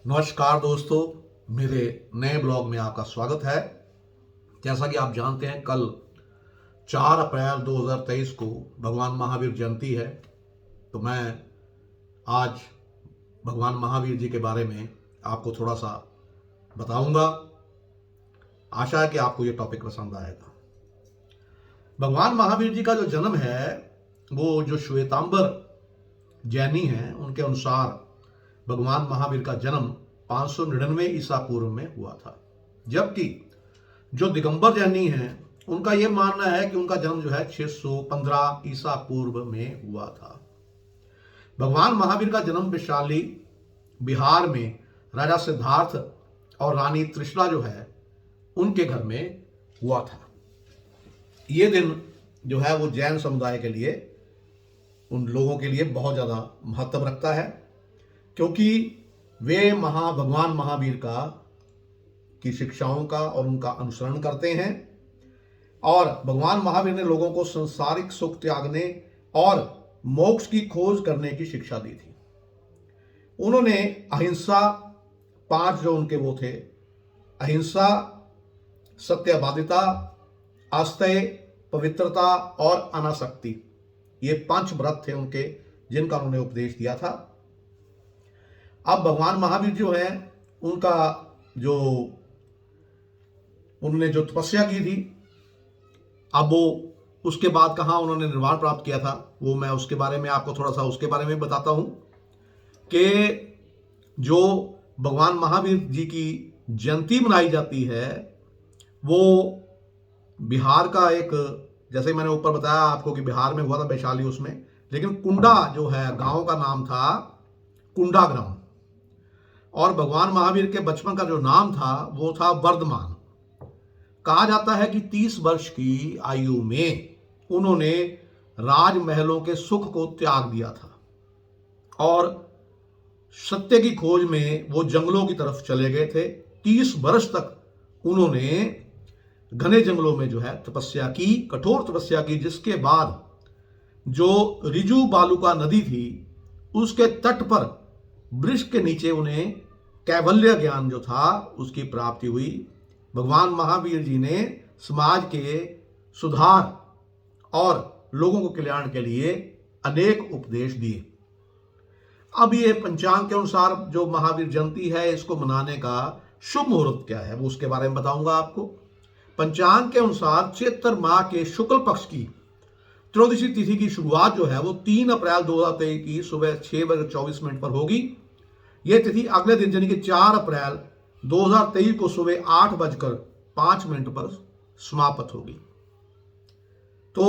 नमस्कार दोस्तों, मेरे नए ब्लॉग में आपका स्वागत है। जैसा कि आप जानते हैं, कल 4 अप्रैल 2023 को भगवान महावीर जयंती है। तो मैं आज भगवान महावीर जी के बारे में आपको थोड़ा सा बताऊंगा। आशा है कि आपको ये टॉपिक पसंद आएगा। भगवान महावीर जी का जो जन्म है, वो जो श्वेतांबर जैनी हैं, उनके अनुसार भगवान महावीर का जन्म 599 ईसा पूर्व में हुआ था। जबकि जो दिगंबर जैनी हैं, उनका यह मानना है कि उनका जन्म जो है 615 ईसा पूर्व में हुआ था। भगवान महावीर का जन्म वैशाली बिहार में राजा सिद्धार्थ और रानी त्रिशला जो है, उनके घर में हुआ था। ये दिन जो है वो जैन समुदाय के लिए, उन लोगों के लिए बहुत ज़्यादा महत्व रखता है, क्योंकि वे भगवान महावीर की शिक्षाओं का और उनका अनुसरण करते हैं। और भगवान महावीर ने लोगों को संसारिक सुख त्यागने और मोक्ष की खोज करने की शिक्षा दी थी। उन्होंने अहिंसा, 5 जो उनके वो थे, अहिंसा, सत्यवादिता, आस्तेय, पवित्रता और अनासक्ति, ये 5 व्रत थे उनके, जिनका उन्होंने उपदेश दिया था। अब भगवान महावीर जो है, उनका जो उन्होंने जो तपस्या की थी, अब वो उसके बाद कहाँ उन्होंने निर्वाण प्राप्त किया था, वो मैं उसके बारे में आपको थोड़ा सा उसके बारे में बताता हूँ कि जो भगवान महावीर जी की जयंती मनाई जाती है, वो बिहार का एक, जैसे मैंने ऊपर बताया आपको कि बिहार में हुआ था वैशाली, उसमें, लेकिन कुंडा जो है गांव का नाम था कुंडा ग्राम। और भगवान महावीर के बचपन का जो नाम था वो था वर्धमान। कहा जाता है कि 30 वर्ष की आयु में उन्होंने राजमहलों के सुख को त्याग दिया था और सत्य की खोज में वो जंगलों की तरफ चले गए थे। 30 वर्ष तक उन्होंने घने जंगलों में जो है तपस्या की, कठोर तपस्या की, जिसके बाद जो रिजु बालुका नदी थी, उसके तट पर वृक्ष के नीचे उन्हें कैवल्य ज्ञान जो था उसकी प्राप्ति हुई। भगवान महावीर जी ने समाज के सुधार और लोगों को कल्याण के लिए अनेक उपदेश दिए। अब ये पंचांग के अनुसार जो महावीर जयंती है, इसको मनाने का शुभ मुहूर्त क्या है, वो उसके बारे में बताऊंगा आपको। पंचांग के अनुसार चैत्र माह के शुक्ल पक्ष की त्रयोदशी तिथि की शुरुआत जो है वो 3 अप्रैल 2023 की सुबह 6:24 पर होगी। यह तिथि अगले दिन यानी कि 4 अप्रैल 2023 को सुबह 8:05 पर समाप्त होगी। तो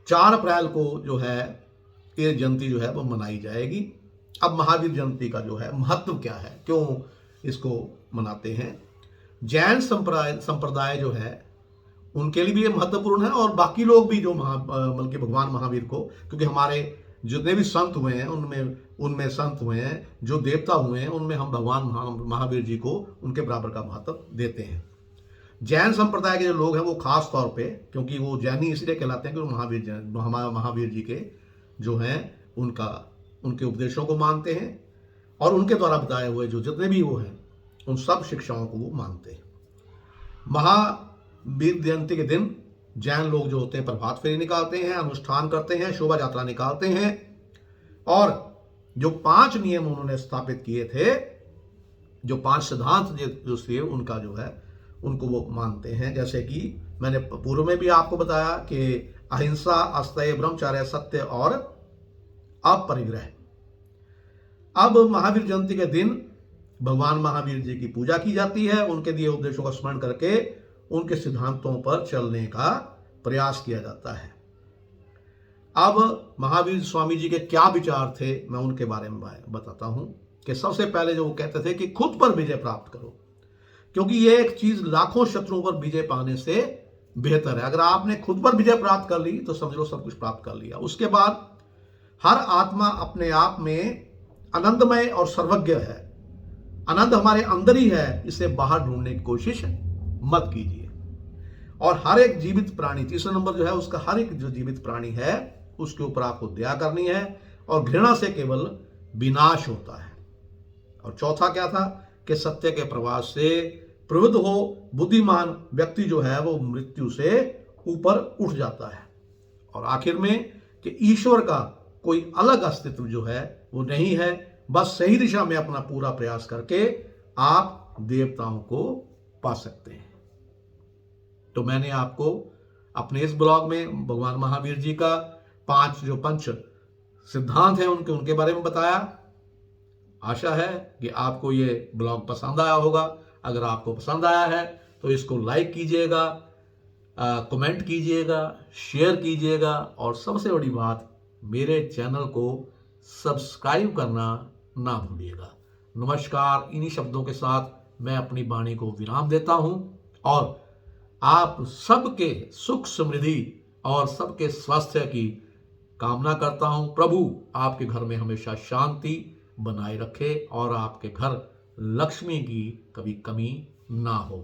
4 अप्रैल को जो है ये जयंती जो है वो मनाई जाएगी। अब महावीर जयंती का जो है महत्व क्या है, क्यों इसको मनाते हैं? जैन संप्रदाय जो है उनके लिए भी ये महत्वपूर्ण है, और बाकी लोग भी जो बल्कि भगवान महावीर को, क्योंकि हमारे जितने भी संत हुए हैं उनमें संत हुए हैं, जो देवता हुए हैं, उनमें हम भगवान महावीर जी को उनके बराबर का महत्व देते हैं। जैन संप्रदाय के जो लोग हैं वो खास तौर पे, क्योंकि वो जैनी इसलिए कहलाते हैं कि महावीर जी के जो हैं उनके उपदेशों को मानते हैं और उनके द्वारा बताए हुए जो जितने भी वो हैं उन सब शिक्षाओं को वो मानते हैं। महावीर जयंती के दिन जैन लोग जो होते हैं प्रभात फेरी निकालते हैं, अनुष्ठान करते हैं, शोभा यात्रा निकालते हैं, और जो 5 नियम उन्होंने स्थापित किए थे, जो 5 सिद्धांत जो थे उनका जो है उनको वो मानते हैं। जैसे कि मैंने पूर्व में भी आपको बताया कि अहिंसा, आस्तेय, ब्रह्मचर्य, सत्य और अपरिग्रह। अब महावीर जयंती के दिन भगवान महावीर जी की पूजा की जाती है, उनके दिए उपदेशों का स्मरण करके उनके सिद्धांतों पर चलने का प्रयास किया जाता है। अब महावीर स्वामी जी के क्या विचार थे, मैं उनके बारे में बताता हूं कि सबसे पहले जो वो कहते थे कि खुद पर विजय प्राप्त करो, क्योंकि ये एक चीज लाखों शत्रुओं पर विजय पाने से बेहतर है। अगर आपने खुद पर विजय प्राप्त कर ली तो समझ लो सब कुछ प्राप्त कर लिया। उसके बाद हर आत्मा अपने आप में आनंदमय और सर्वज्ञ है। आनंद हमारे अंदर ही है, इसे बाहर ढूंढने की कोशिश मत कीजिए। और हर एक जीवित प्राणी, तीसरा नंबर जो है उसका, हर एक जो जीवित प्राणी है उसके ऊपर आपको दया करनी है, और घृणा से केवल विनाश होता है। और चौथा क्या था कि सत्य के प्रवास से प्रवृत्त हो बुद्धिमान व्यक्ति जो है वो मृत्यु से ऊपर उठ जाता है। और आखिर में कि ईश्वर का कोई अलग अस्तित्व जो है वो नहीं है, बस सही दिशा में अपना पूरा प्रयास करके आप देवताओं को पा सकते हैं। तो मैंने आपको अपने इस ब्लॉग में भगवान महावीर जी का 5 जो पंच सिद्धांत हैं उनके बारे में बताया। आशा है कि आपको ये ब्लॉग पसंद आया होगा। अगर आपको पसंद आया है तो इसको लाइक कीजिएगा, कमेंट कीजिएगा, शेयर कीजिएगा और सबसे बड़ी बात, मेरे चैनल को सब्सक्राइब करना ना भूलिएगा। नमस्कार। इन्हीं शब्दों के साथ मैं अपनी वाणी को विराम देता हूं और आप सबके सुख समृद्धि और सबके स्वास्थ्य की कामना करता हूं। प्रभु आपके घर में हमेशा शांति बनाए रखे और आपके घर लक्ष्मी की कभी कमी ना हो।